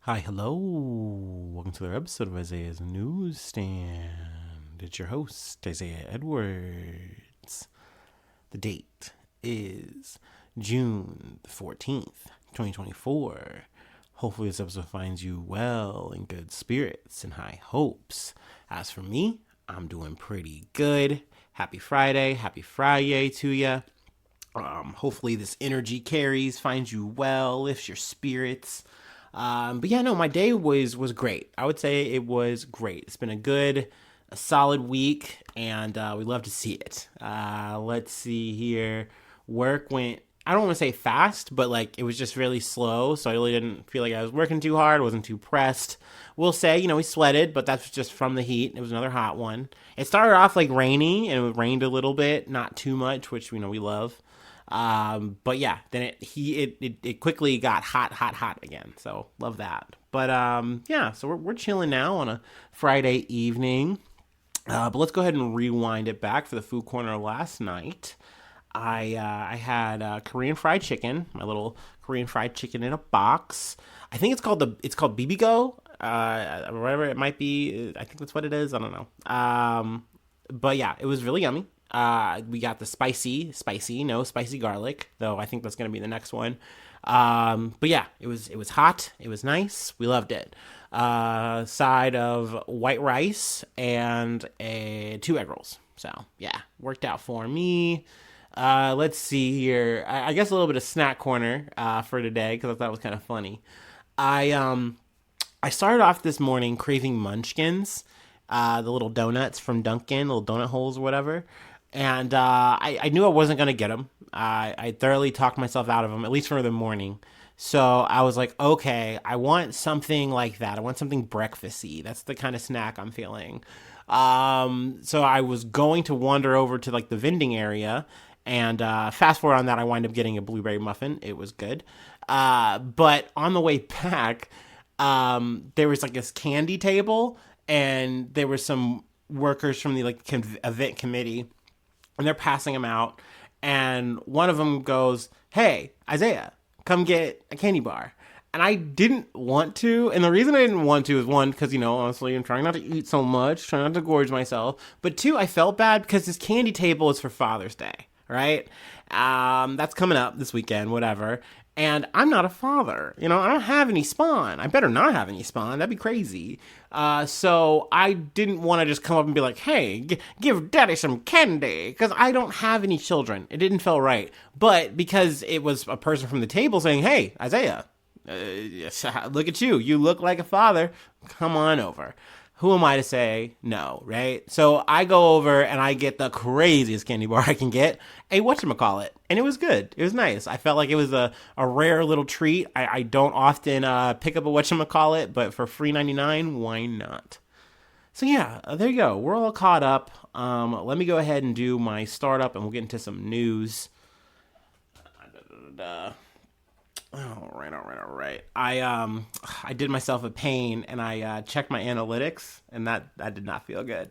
Hi, hello. Welcome to another episode of Isaiah's Newsstand. It's your host, Isaiah Edwards. The date is June the 14th, 2024. Hopefully, this episode finds you well, in good spirits, and high hopes. As for me, I'm doing pretty good. Happy Friday to you. Hopefully, this energy carries, finds you well, lifts your spirits. But yeah, no, my day was great. I would say it was great. It's been a solid week, and we love to see it. Let's see here. Work went. I don't want to say fast, but like it was just really slow. So I really didn't feel like I was working too hard. Wasn't too pressed. We'll say, we sweated, but that's just from the heat. It was another hot one. It started off like rainy, and it rained a little bit, not too much, which we love. But yeah, then it quickly got hot again. So love that. But yeah, so we're chilling now on a Friday evening. But let's go ahead and rewind it back for the food corner last night. I had Korean fried chicken, my little Korean fried chicken in a box. I think it's called BBGO, whatever it might be. I think that's what it is. I don't know. But yeah, it was really yummy. We got the no spicy garlic, though I think that's gonna be the next one. But yeah, it was hot. It was nice. We loved it. Side of white rice and two egg rolls. So yeah, worked out for me. Let's see here. I guess a little bit of snack corner for today because I thought it was kind of funny. I I started off this morning craving Munchkins, the little donuts from Dunkin', little donut holes or whatever. And I knew I wasn't going to get them. I thoroughly talked myself out of them, at least for the morning. So I was like, okay, I want something like that. I want something breakfasty. That's the kind of snack I'm feeling. So I was going to wander over to like the vending area, and fast forward on that, I wind up getting a blueberry muffin. It was good. But on the way back, there was like this candy table, and there were some workers from the event committee, and they're passing them out. And one of them goes, "Hey, Isaiah, come get a candy bar." And I didn't want to. And the reason I didn't want to is one, because, honestly, I'm trying not to eat so much, trying not to gorge myself. But two, I felt bad because this candy table is for Father's Day, right? That's coming up this weekend, whatever. And I'm not a father. I don't have any spawn. I better not have any spawn. That'd be crazy. So I didn't want to just come up and be like, hey, give daddy some candy. Because I don't have any children. It didn't feel right. But because it was a person from the table saying, hey, Isaiah, look at you. You look like a father. Come on over. Who am I to say no, right? So I go over and I get the craziest candy bar I can get, a whatchamacallit. And it was good. It was nice. I felt like it was a rare little treat. I don't often pick up a whatchamacallit, but for $3.99, why not? So yeah, there you go. We're all caught up. Let me go ahead and do my startup and we'll get into some news. All right. I did myself a pain and I checked my analytics, and that did not feel good.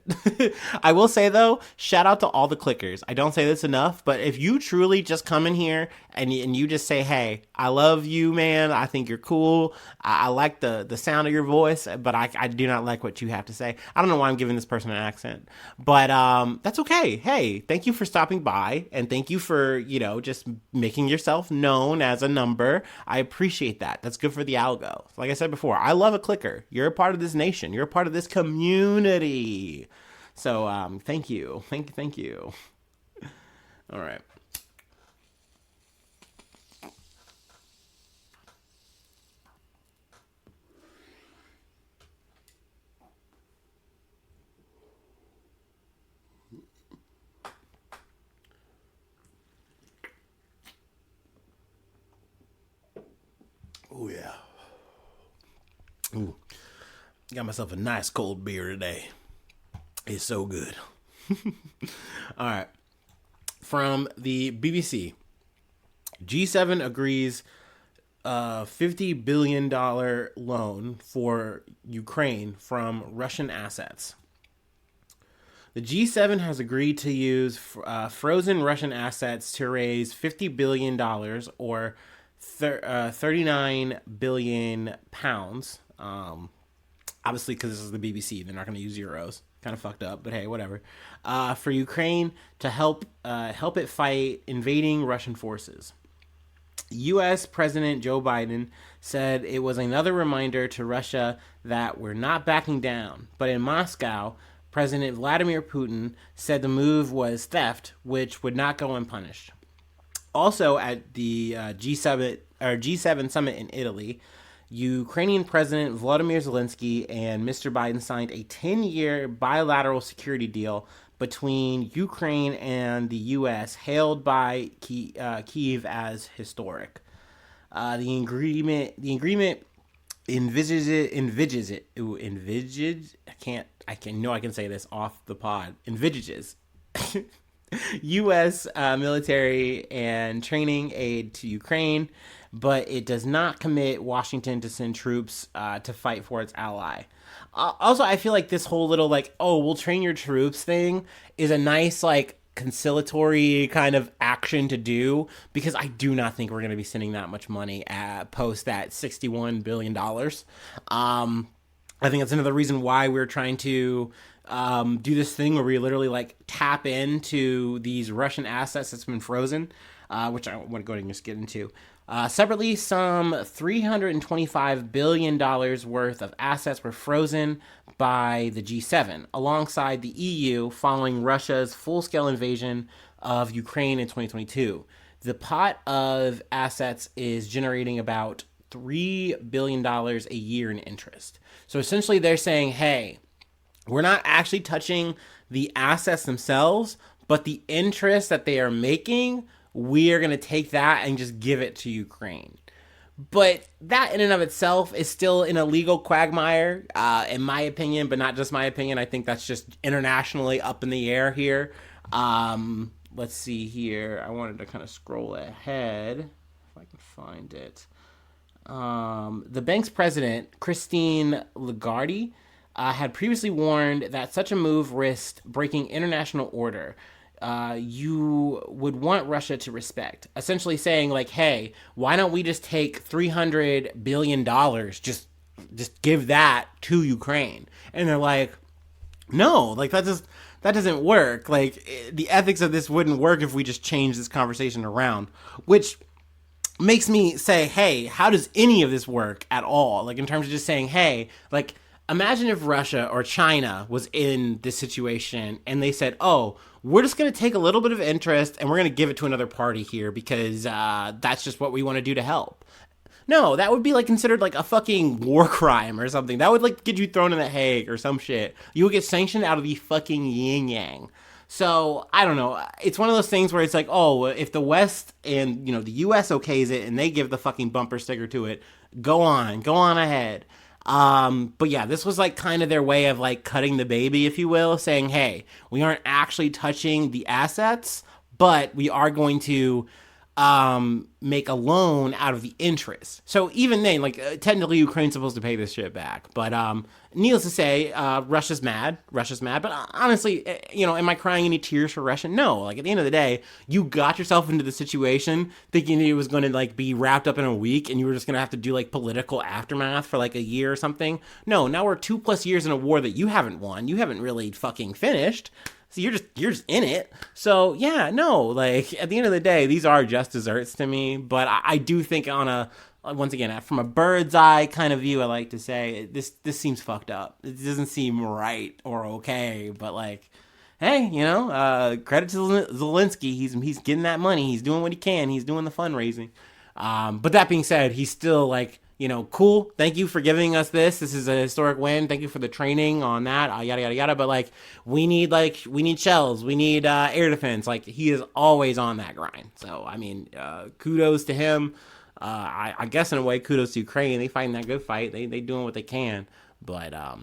I will say though, shout out to all the clickers. I don't say this enough, but if you truly just come in here and you just say, "Hey, I love you, man. I think you're cool. I like the sound of your voice, but I do not like what you have to say." I don't know why I'm giving this person an accent, but that's okay. Hey, thank you for stopping by, and thank you for just making yourself known as a number. I appreciate that. That's good for the algo. Like I said before, I love a clicker. You're a part of this nation. You're a part of this community. So thank you. Thank you. All right. Oh yeah. Ooh. Got myself a nice cold beer today. It's so good. All right. From the BBC, G7 agrees $50 billion loan for Ukraine from Russian assets. The G7 has agreed to use frozen Russian assets to raise $50 billion or 39 billion pounds. Obviously, because this is the BBC, they're not going to use euros. Kind of fucked up, but hey, whatever. For Ukraine to help it fight invading Russian forces. U.S. President Joe Biden said it was another reminder to Russia that we're not backing down. But in Moscow, President Vladimir Putin said the move was theft, which would not go unpunished. Also, at the G7 summit in Italy, Ukrainian President Volodymyr Zelensky and Mr. Biden signed a 10-year bilateral security deal between Ukraine and the U.S., hailed by Kyiv as historic. The agreement envisages I can say this off the pod. Envisages U.S. Military and training aid to Ukraine, but it does not commit Washington to send troops to fight for its ally. Also, I feel like this whole little like, oh, we'll train your troops thing is a nice like conciliatory kind of action to do, because I do not think we're going to be sending that much money post that $61 billion. I think that's another reason why we're trying to do this thing where we literally like tap into these Russian assets that's been frozen, which I want to go ahead and just get into. Separately, some $325 billion worth of assets were frozen by the G7, alongside the EU following Russia's full-scale invasion of Ukraine in 2022. The pot of assets is generating about $3 billion a year in interest. So essentially they're saying, hey, we're not actually touching the assets themselves, but the interest that they are making, we are going to take that and just give it to Ukraine. But that in and of itself is still an illegal quagmire, in my opinion, but not just my opinion. I think that's just internationally up in the air here. Let's see here. I wanted to kind of scroll ahead if I can find it. The bank's president, Christine Lagarde, had previously warned that such a move risked breaking international order. You would want Russia to respect, essentially saying like, hey, why don't we just take $300 billion, just give that to Ukraine? And they're like, no, like that doesn't work. Like the ethics of this wouldn't work if we just change this conversation around, which makes me say, hey, how does any of this work at all? Like in terms of just saying, hey, like imagine if Russia or China was in this situation and they said, oh, we're just going to take a little bit of interest and we're going to give it to another party here because that's just what we want to do to help. No, that would be like considered like a fucking war crime or something. That would like get you thrown in the Hague or some shit. You would get sanctioned out of the fucking yin yang. So I don't know. It's one of those things where it's like, oh, if the West and the U.S. okays it and they give the fucking bumper sticker to it, go on ahead. But yeah, this was like kind of their way of like cutting the baby, if you will, saying, hey, we aren't actually touching the assets, but we are going to make a loan out of the interest. So even then, like technically Ukraine's supposed to pay this shit back. But needless to say, Russia's mad. But honestly, am I crying any tears for Russia? No. Like at the end of the day, you got yourself into the situation thinking it was going to like be wrapped up in a week and you were just going to have to do like political aftermath for like a year or something. No, now we're 2+ years in a war that you haven't won. You haven't really fucking finished. So you're just in it. So yeah, no, like at the end of the day, these are just desserts to me. But I do think once again, from a bird's eye kind of view, I like to say this seems fucked up. It doesn't seem right or okay. But like, hey, credit to Zelensky. He's getting that money. He's doing what he can. He's doing the fundraising. But that being said, he's still like, cool. Thank you for giving us this. This is a historic win. Thank you for the training on that. Yada, yada, yada. But like, we need shells. We need air defense. Like he is always on that grind. So, I mean, kudos to him. I guess in a way, kudos to Ukraine. They fighting that good fight. They doing what they can. But, I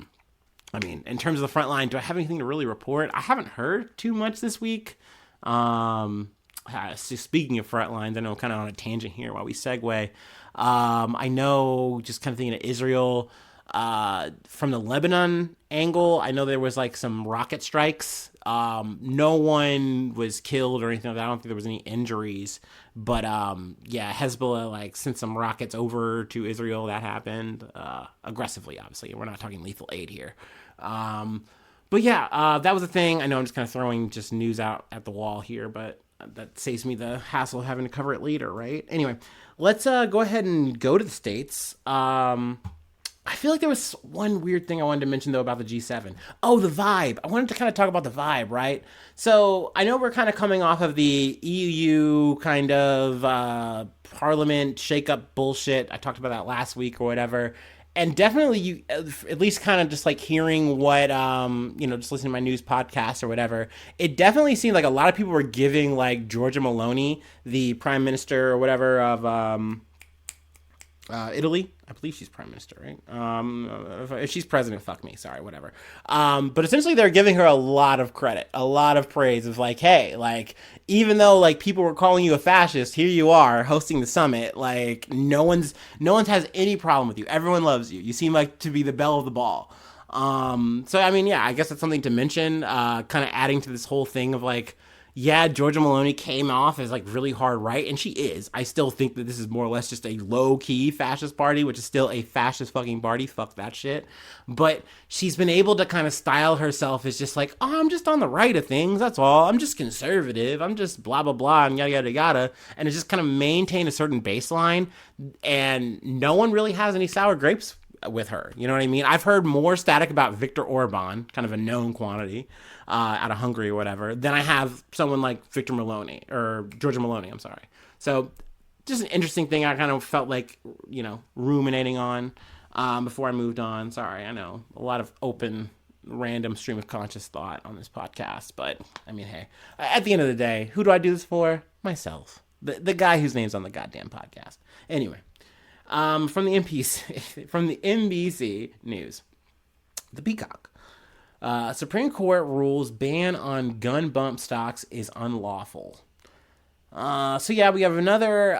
mean, in terms of the front line, do I have anything to really report? I haven't heard too much this week. Speaking of front lines, I know I'm kind of on a tangent here while we segue. I know, just kind of thinking of Israel, From the Lebanon angle, I know there was like some rocket strikes. No one was killed or anything like that. I don't think there was any injuries. But yeah, Hezbollah like sent some rockets over to Israel. That happened aggressively, obviously. We're not talking lethal aid here. But yeah, that was a thing. I know I'm just kind of throwing just news out at the wall here, but that saves me the hassle of having to cover it later, right? Anyway, let's go ahead and go to the States. I feel like there was one weird thing I wanted to mention, though, about the G7. Oh, the vibe. I wanted to kind of talk about the vibe, right? So I know we're kind of coming off of the EU kind of parliament shakeup bullshit. I talked about that last week or whatever. And definitely, you at least kind of just like hearing what, just listening to my news podcast or whatever, it definitely seemed like a lot of people were giving like Giorgia Meloni, the prime minister or whatever of Italy. I believe she's prime minister, right? If she's president, fuck me. Sorry, whatever. But essentially, they're giving her a lot of credit, a lot of praise of like, hey, like, even though like people were calling you a fascist, here you are hosting the summit. Like, no one's has any problem with you. Everyone loves you. You seem like to be the belle of the ball. So I mean, yeah, I guess that's something to mention. Kind of adding to this whole thing of like, yeah, Giorgia Meloni came off as like really hard right, and she is. I still think that this is more or less just a low-key fascist party, which is still a fascist fucking party. Fuck that shit. But she's been able to kind of style herself as just like, oh, I'm just on the right of things, that's all. I'm just conservative. I'm just blah, blah, blah, and yada, yada, yada. And it's just kind of maintain a certain baseline, and no one really has any sour grapes with her. You know what I mean? I've heard more static about Viktor Orban, kind of a known quantity, out of Hungary or whatever, than I have someone like Victor Maloney or Giorgia Meloni. I'm sorry. So just an interesting thing I kind of felt like, ruminating on before I moved on. Sorry, I know a lot of open, random stream of conscious thought on this podcast, but I mean, hey, at the end of the day, who do I do this for? Myself, the guy whose name's on the goddamn podcast. Anyway. From the NBC News, the Peacock. Supreme Court rules ban on gun bump stocks is unlawful. So yeah, we have another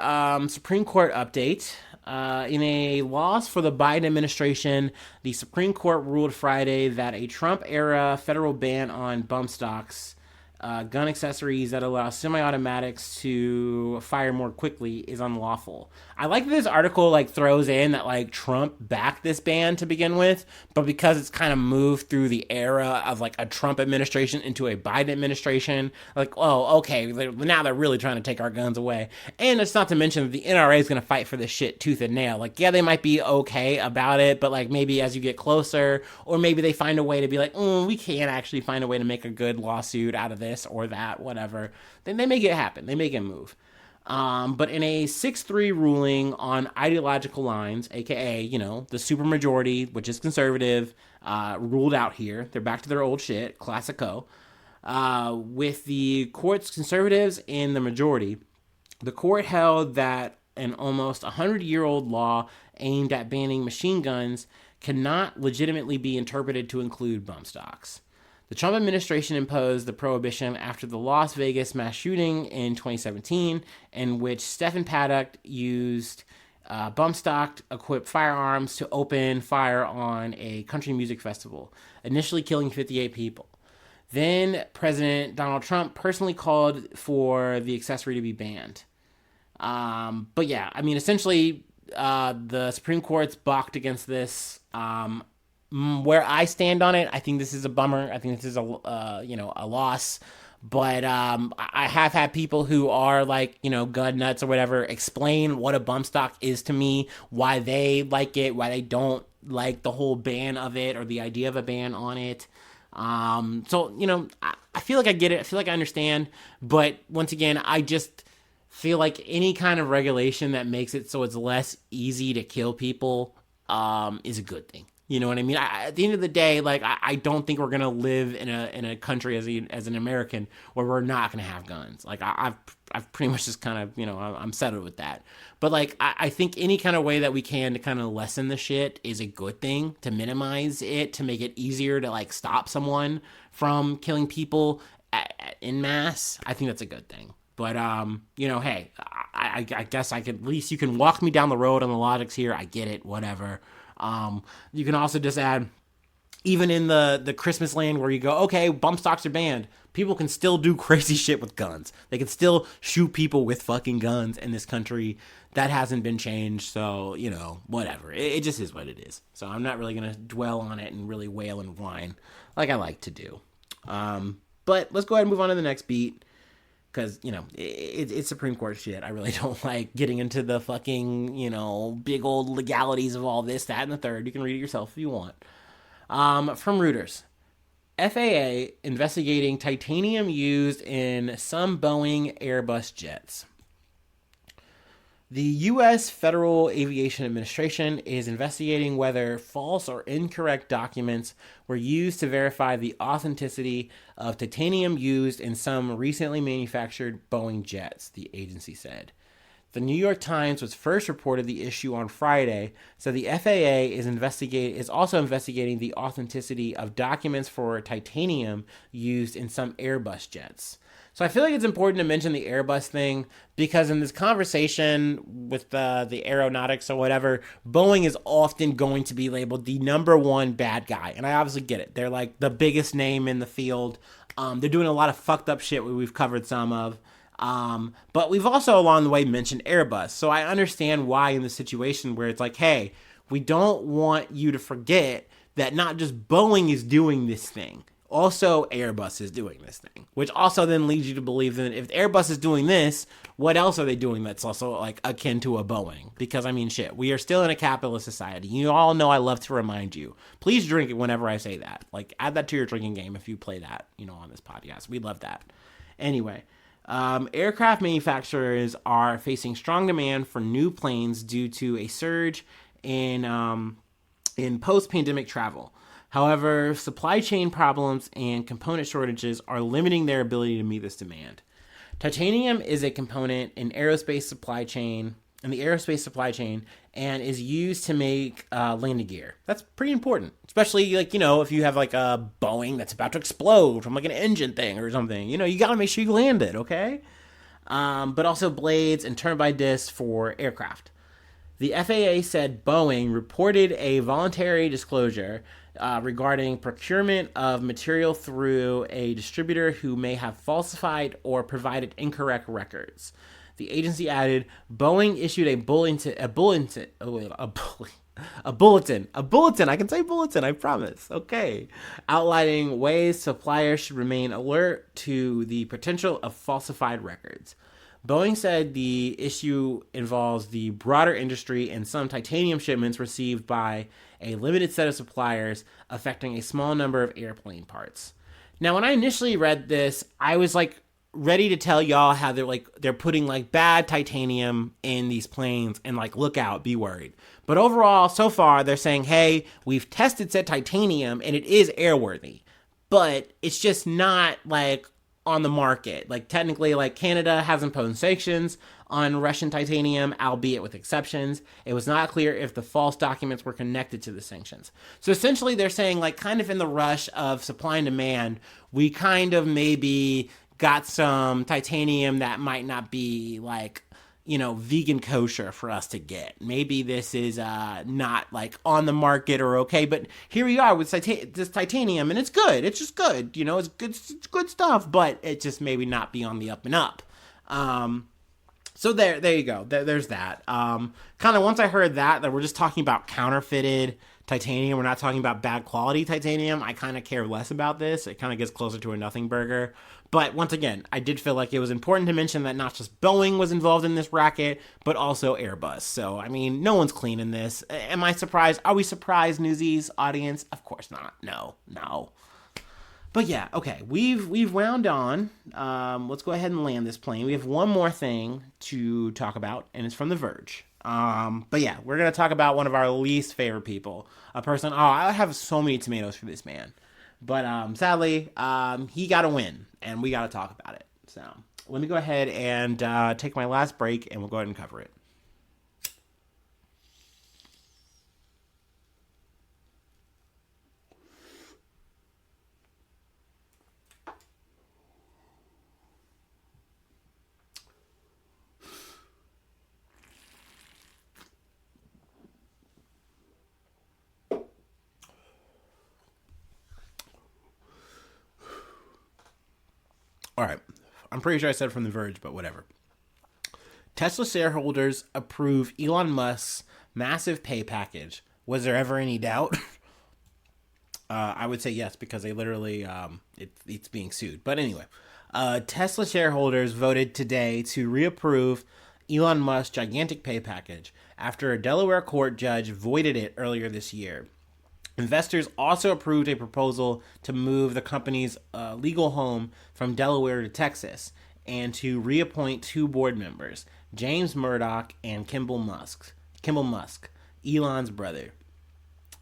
Supreme Court update. In a loss for the Biden administration, the Supreme Court ruled Friday that a Trump-era federal ban on bump stocks, gun accessories that allow semi-automatics to fire more quickly, is unlawful. I like that this article like throws in that like Trump backed this ban to begin with, but because it's kind of moved through the era of like a Trump administration into a Biden administration, like, oh, okay, now they're really trying to take our guns away. And it's not to mention that the NRA is going to fight for this shit tooth and nail. Like, yeah, they might be okay about it, but like maybe as you get closer, or maybe they find a way to be like, we can't actually find a way to make a good lawsuit out of this or that, whatever, then they make it happen. They make it move. But in a 6-3 ruling on ideological lines, aka, the supermajority, which is conservative, ruled out here. They're back to their old shit, classico. With the court's conservatives in the majority, the court held that an almost 100-year-old law aimed at banning machine guns cannot legitimately be interpreted to include bump stocks. The Trump administration imposed the prohibition after the Las Vegas mass shooting in 2017, in which Stephen Paddock used bump-stock equipped firearms to open fire on a country music festival, initially killing 58 people. Then President Donald Trump personally called for the accessory to be banned. But yeah, I mean, essentially, the Supreme Court's balked against this. Where I stand on it, I think this is a bummer. I think this is a loss. But I have had people who are like, gun nuts or whatever, explain what a bump stock is to me, why they like it, why they don't like the whole ban of it or the idea of a ban on it. So, I feel like I get it. I feel like I understand. But once again, I just feel like any kind of regulation that makes it so it's less easy to kill people is a good thing. You know what I mean? At the end of the day, like, I don't think we're going to live in a country as an American where we're not going to have guns. Like, I've pretty much just kind of, I'm settled with that. But, like, I think any kind of way that we can to kind of lessen the shit is a good thing, to minimize it, to make it easier to, like, stop someone from killing people in mass. I think that's a good thing. But, hey, I guess I could, at least you can walk me down the road on the logics here. I get it, whatever. You can also just add, even in the Christmas land where you go, okay, bump stocks are banned, people can still do crazy shit with guns. They can still shoot people with fucking guns in this country. That hasn't been changed, so, whatever. It just is what it is. So I'm not really going to dwell on it and really wail and whine like I like to do. But let's go ahead and move on to the next beat. Because, it's Supreme Court shit. I really don't like getting into the fucking, big old legalities of all this, that, and the third. You can read it yourself if you want. From Reuters. FAA investigating titanium used in some Boeing Airbus jets. The U.S. Federal Aviation Administration is investigating whether false or incorrect documents were used to verify the authenticity of titanium used in some recently manufactured Boeing jets, the agency said. The New York Times was first reported the issue on Friday, so the FAA is also investigating the authenticity of documents for titanium used in some Airbus jets. So I feel like it's important to mention the Airbus thing because in this conversation with the aeronautics or whatever, Boeing is often going to be labeled the number one bad guy. And I obviously get it. They're like the biggest name in the field. They're doing a lot of fucked up shit we've covered some of. But we've also along the way mentioned Airbus. So I understand why in the situation where it's like, hey, we don't want you to forget that not just Boeing is doing this thing. Also, Airbus is doing this thing, which also then leads you to believe that if Airbus is doing this, what else are they doing that's also like akin to a Boeing? Because I mean, shit, we are still in a capitalist society. You all know I love to remind you. Please drink it whenever I say that. Like, add that to your drinking game if you play that, on this podcast. We love that. Anyway, aircraft manufacturers are facing strong demand for new planes due to a surge in post-pandemic travel. However, supply chain problems and component shortages are limiting their ability to meet this demand. Titanium is a component in the aerospace supply chain, and is used to make landing gear. That's pretty important, especially if you have like a Boeing that's about to explode from like an engine thing or something. You got to make sure you land it, okay? But also blades and turbine discs for aircraft. The FAA said Boeing reported a voluntary disclosure regarding procurement of material through a distributor who may have falsified or provided incorrect records. The agency added, Boeing issued a bulletin, I can say bulletin, I promise, okay, outlining ways suppliers should remain alert to the potential of falsified records. Boeing said the issue involves the broader industry and some titanium shipments received by a limited set of suppliers, affecting a small number of airplane parts. Now, when I initially read this, I was like ready to tell y'all how they're putting like bad titanium in these planes and like, look out, be worried. But overall, so far, they're saying, hey, we've tested said titanium and it is airworthy, but it's just not like on the market. Like technically, like Canada has imposed sanctions on Russian titanium, albeit with exceptions. It was not clear if the false documents were connected to the sanctions. So essentially they're saying like kind of in the rush of supply and demand, we kind of maybe got some titanium that might not be like, vegan kosher for us to get. Maybe this is not like on the market or okay, but here we are with this titanium and it's good. It's just good. It's good stuff, but it just maybe not be on the up and up. So there you go. There's that. Kind of once I heard that we're just talking about counterfeited titanium, we're not talking about bad quality titanium, I kind of care less about this. It kind of gets closer to a nothing burger. But once again, I did feel like it was important to mention that not just Boeing was involved in this racket, but also Airbus. So, I mean, no one's clean in this. Am I surprised? Are we surprised, Newsies audience? Of course not. No. But yeah, okay, we've wound on. Let's go ahead and land this plane. We have one more thing to talk about, and it's from The Verge. But yeah, we're going to talk about one of our least favorite people. A person, I have so many tomatoes for this man. But sadly, he got a win, and we got to talk about it. So let me go ahead and take my last break, and we'll go ahead and cover it. All right. I'm pretty sure I said it from The Verge, but whatever. Tesla shareholders approve Elon Musk's massive pay package. Was there ever any doubt? I would say yes, because they literally, it's being sued. But anyway, Tesla shareholders voted today to reapprove Elon Musk's gigantic pay package after a Delaware court judge voided it earlier this year. Investors also approved a proposal to move the company's legal home from Delaware to Texas and to reappoint two board members, James Murdoch and Kimball Musk, Elon's brother.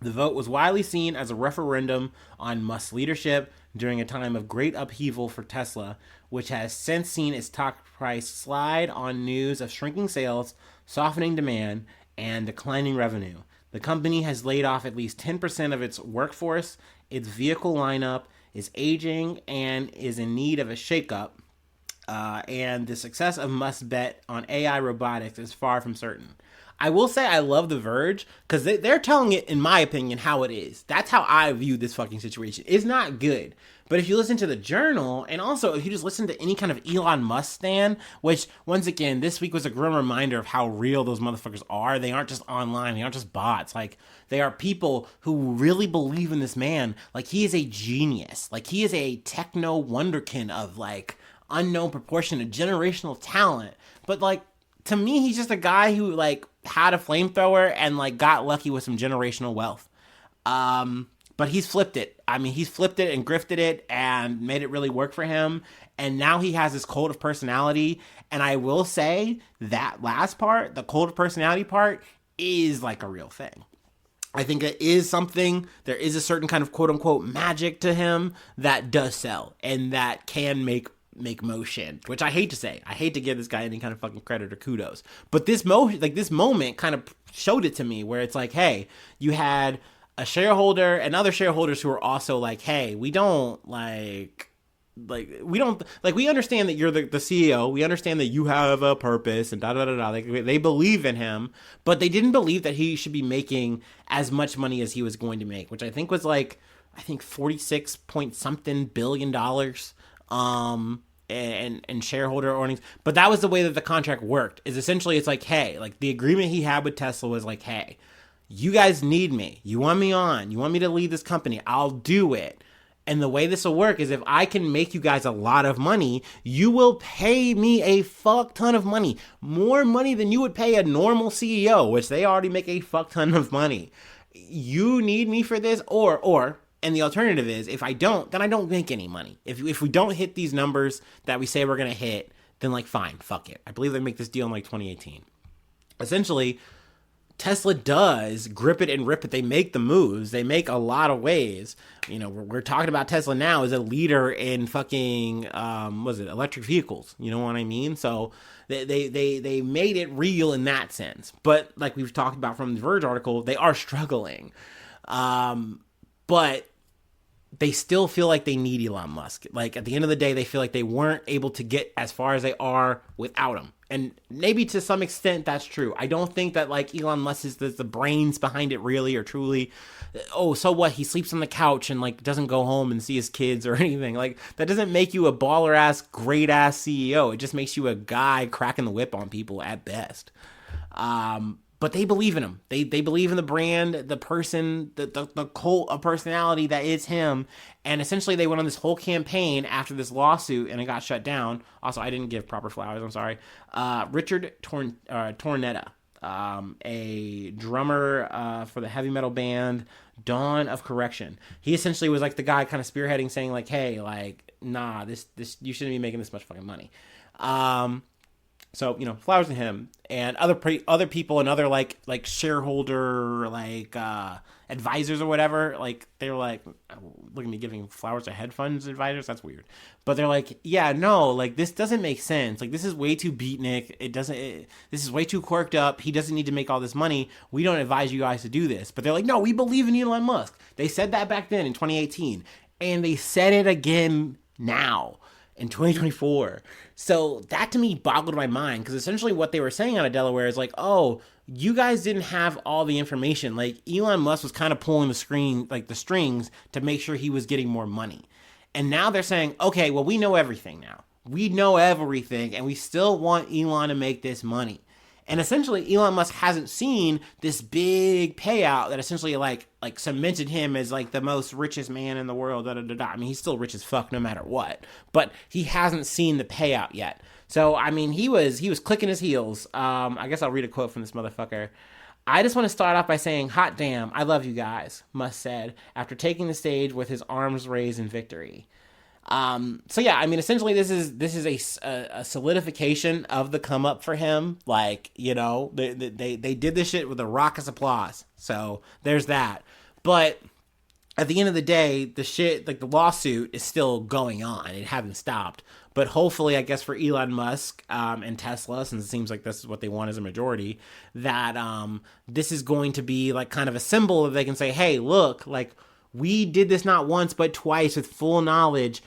The vote was widely seen as a referendum on Musk's leadership during a time of great upheaval for Tesla, which has since seen its stock price slide on news of shrinking sales, softening demand, and declining revenue. The company has laid off at least 10% of its workforce, its vehicle lineup is aging, and is in need of a shakeup. And the success of Musk's bet on AI robotics is far from certain. I will say I love The Verge because they're telling it, in my opinion, how it is. That's how I view this fucking situation. It's not good. But if you listen to the Journal, and also if you just listen to any kind of Elon Musk stan, which, once again, this week was a grim reminder of how real those motherfuckers are. They aren't just online. They aren't just bots. Like, they are people who really believe in this man. Like, he is a genius. Like, he is a techno wonderkin of, like, unknown proportion of generational talent. But, like, to me, he's just a guy who, like, had a flamethrower and, like, got lucky with some generational wealth. But he's flipped it. I mean, he's flipped it and grifted it and made it really work for him. And now he has this cult of personality. And I will say that last part, the cult of personality part, is like a real thing. I think it is something, there is a certain kind of quote unquote magic to him that does sell and that can make motion, which I hate to say. I hate to give this guy any kind of fucking credit or kudos. But this moment kind of showed it to me where it's like, hey, you had a shareholder and other shareholders who are also like, hey, we understand that you're the CEO. We understand that you have a purpose and da-da-da-da. They believe in him, but they didn't believe that he should be making as much money as he was going to make, which I think was like, 46 point something billion dollars. And shareholder earnings. But that was the way that the contract worked, is essentially it's like, hey, like the agreement he had with Tesla was like, hey, you guys need me. You want me on. You want me to lead this company. I'll do it. And the way this will work is if I can make you guys a lot of money, you will pay me a fuck ton of money. More money than you would pay a normal CEO, which they already make a fuck ton of money. You need me for this, and the alternative is, if I don't, then I don't make any money. If we don't hit these numbers that we say we're going to hit, then, like, fine, fuck it. I believe they make this deal in, like, 2018. Essentially, Tesla does grip it and rip it. They make the moves. They make a lot of waves. You know, we're talking about Tesla now as a leader in fucking, electric vehicles. You know what I mean? So they made it real in that sense. But like we've talked about from the Verge article, they are struggling. But they still feel like they need Elon Musk. Like, at the end of the day, they feel like they weren't able to get as far as they are without him. And maybe to some extent that's true. I don't think that, like, Elon Musk is the brains behind it really or truly. Oh, so what? He sleeps on the couch and, like, doesn't go home and see his kids or anything. Like, that doesn't make you a baller-ass, great-ass CEO. It just makes you a guy cracking the whip on people at best. But they believe in him. They believe in the brand, the person, the cult of personality that is him. And essentially they went on this whole campaign after this lawsuit and it got shut down. Also, I didn't give proper flowers. I'm sorry. Richard Tornetta, a drummer for the heavy metal band Dawn of Correction. He essentially was like the guy kind of spearheading, saying like, hey, like, nah, this you shouldn't be making this much fucking money. So, you know, flowers to him and other people and other like shareholder, like, advisors or whatever. Like, they're like, look at me giving flowers to hedge funds advisors. That's weird. But they're like, yeah, no, like, this doesn't make sense. Like, this is way too beatnik. This is way too quirked up. He doesn't need to make all this money. We don't advise you guys to do this. But they're like, no, we believe in Elon Musk. They said that back then in 2018. And they said it again now in 2024. So that to me boggled my mind, because essentially what they were saying out of Delaware is like, oh, you guys didn't have all the information. Like, Elon Musk was kind of pulling the strings to make sure he was getting more money. And now they're saying, okay, well, we know everything now. We know everything, and we still want Elon to make this money. And essentially, Elon Musk hasn't seen this big payout that essentially like cemented him as like the most richest man in the world. Da, da, da, da. I mean, he's still rich as fuck no matter what, but he hasn't seen the payout yet. So I mean, he was clicking his heels. I guess I'll read a quote from this motherfucker. I just want to start off by saying, hot damn, I love you guys, Musk said after taking the stage with his arms raised in victory. So yeah, I mean, essentially this is a solidification of the come up for him. Like, you know, they did this shit with a raucous applause. So there's that. But at the end of the day, the shit, like the lawsuit is still going on. It hasn't stopped. But hopefully, I guess for Elon Musk and Tesla, since it seems like this is what they want as a majority, that this is going to be like kind of a symbol that they can say, hey, look, like we did this not once but twice with full knowledge.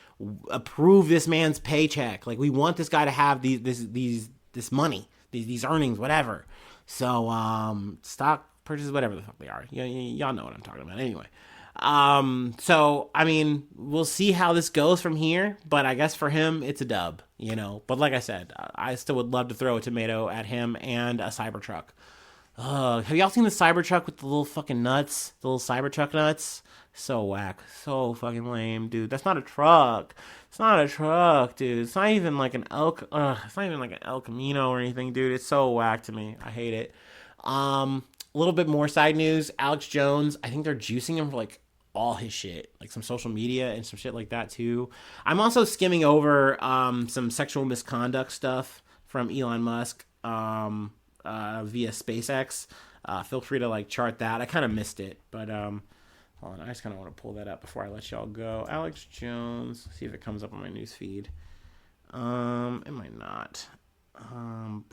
Approve this man's paycheck. Like we want this guy to have this money, these earnings, whatever. So stock purchases, whatever the fuck they are. Y'all know what I'm talking about. Anyway. So I mean, we'll see how this goes from here, but I guess for him it's a dub, you know. But like I said, I still would love to throw a tomato at him and a Cybertruck. Have y'all seen the Cybertruck with the little fucking nuts, the little Cybertruck nuts? So whack, so fucking lame, dude. That's not a truck. It's not a truck, dude. It's not even like an it's not even like an El Camino or anything, dude. It's so whack to me. I hate it. A little bit more side news. Alex Jones, I think they're juicing him for like all his shit, like some social media and some shit like that too. I'm also skimming over some sexual misconduct stuff from Elon Musk via SpaceX. Feel free to like chart that. I kind of missed it, but hold on, I just kind of want to pull that up before I let y'all go. Alex Jones, see if it comes up on my news feed. It might not. I'll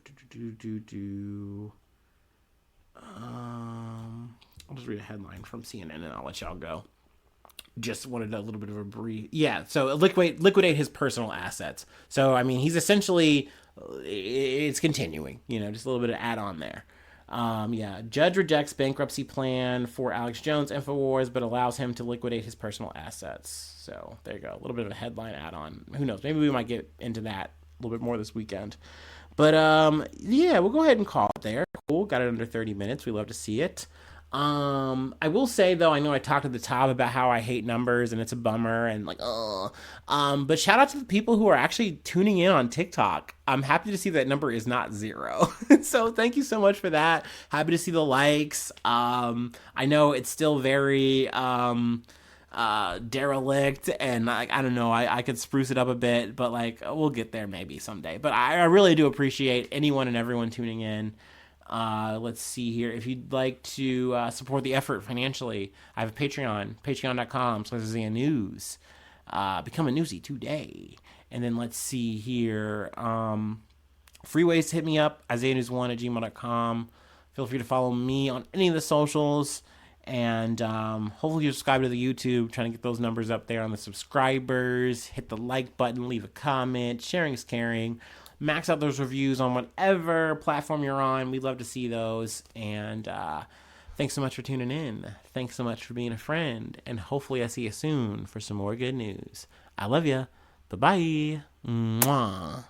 just read a headline from CNN and I'll let y'all go. Just wanted a little bit of a brief. Yeah, so liquidate his personal assets. So, I mean, he's essentially, it's continuing, you know, just a little bit of add-on there. Yeah, judge rejects bankruptcy plan for Alex Jones Infowars, but allows him to liquidate his personal assets. So, there you go. A little bit of a headline add-on. Who knows? Maybe we might get into that a little bit more this weekend. But, yeah, we'll go ahead and call it there. Cool. Got it under 30 minutes. We love to see it. I will say though, I know I talked at the top about how I hate numbers and it's a bummer and like, but shout out to the people who are actually tuning in on TikTok. I'm happy to see that number is not 0. So thank you so much for that. Happy to see the likes. I know it's still very, derelict and I don't know, I could spruce it up a bit, but like we'll get there maybe someday. But I really do appreciate anyone and everyone tuning in. Let's see here. If you'd like to support the effort financially, I have a Patreon, patreon.com/Isaiah News. Become a newsie today. And then let's see here. Free ways to hit me up, IsaiahNews1@gmail.com. Feel free to follow me on any of the socials. And hopefully you subscribe to the YouTube, trying to get those numbers up there on the subscribers. Hit the like button, leave a comment. Sharing is caring. Max out those reviews on whatever platform you're on. We'd love to see those. And thanks so much for tuning in. Thanks so much for being a friend. And hopefully I see you soon for some more good news. I love you. Bye-bye. Mwah.